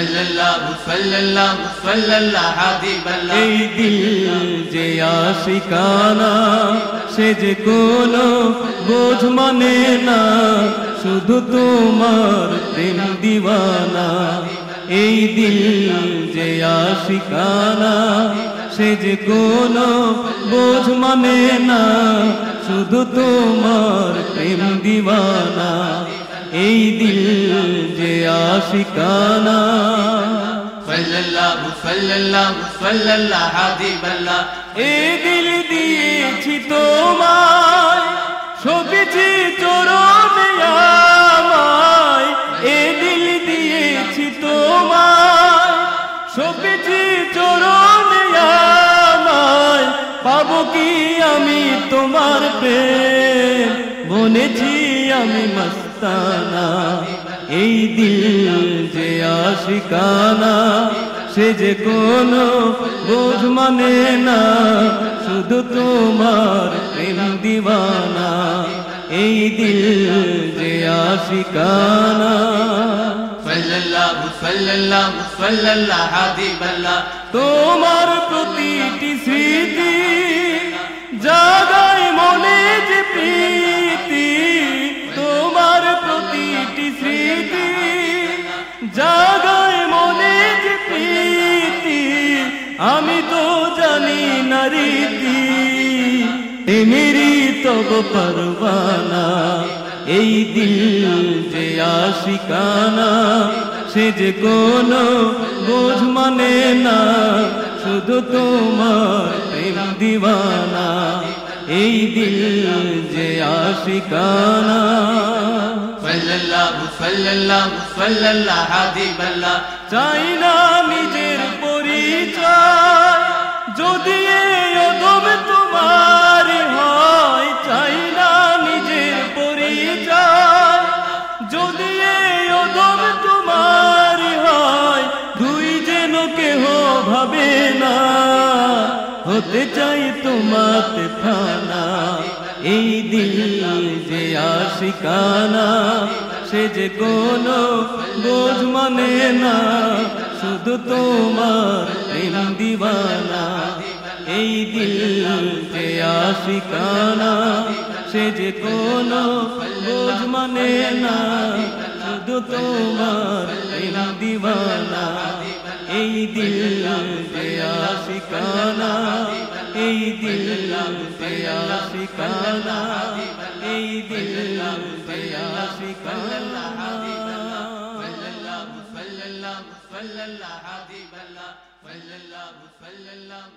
সাল্লাল্লাহু সাল্লাল্লাহু সাল্লাল্লাহু হাবিবাল্লাহ। এই দিল যে আশিকানা সে যে কোনো বোঝ মানে না, শুধু তোমার প্রেম দিওয়ানা। এই দিল যে আশিকানা সে যে কোনো বোঝ মানে না, শুধু তোমার প্রেম দিওয়ানা। এই দিল যে আশিকানা সাল্লাল্লাহু সাল্লাল্লাহু সাল্লাল্লাহু হাবিবাল্লাহ। এই দিল দিয়েছি তোমায়, সবেছি চরণে আমায়। এই দিল দিয়েছি তোমায়, সবেছি চরণে আমায়। পাবো কি আমি তোমার প্রেম, বনেছি আমি মস্তানা। এই দিল যে আশিকানা সে যে কোনো বোঝ মানে না, শুধু তোমার প্রেম দিওয়ানা। এই দিল যে আশিকানা সাল্লাল্লাহু সাল্লাল্লাহু সাল্লাল্লাহু হাবিবাল্লাহ। তোমার প্রতিটি স্মৃতি জাগায় মনে যে প্রীতি। তোমার প্রতিটি স্মৃতি জাগায় মনে যে প্রীতি। আমি তো জানি না রীতি, তেমেরি তব পরওয়ানা। এই দিল যে আশিকানা সে যে কোনো বোঝ মানে না, শুধু তোমার প্রেম দিওয়ানা। এই দিল যে আশিকানা সাল্লাল্লাহু সাল্লাল্লাহু সাল্লাল্লাহু হাবিবাল্লাহ। চাই না নিজের পরিচয়, যদি এই অদম তোমার হয়। চাই না নিজের পরিচয়, যদি এই অদম তোমার হয়। দুই যেন কেহ ভাবে না, হতে চাই তোমাতে ফানা। এই দিল যে আশিকানা সে যে কোনো বোঝ মানে না, শুধু তোমার প্রেম দিওয়ানা। এই দিল যে আশিকানা সে যে কোনো বোঝ মানে না, শুধু তোমার প্রেম দিওয়ানা। এই দিল যে আশিকানা, এই দিল যে আশিকানা, এই দিল যে আশিকানা। সাল্লাল্লাহু সাল্লাল্লাহু সাল্লাল্লাহু হাবিবাল্লাহ। সাল্লাল্লাহু সাল্লাল্লাহু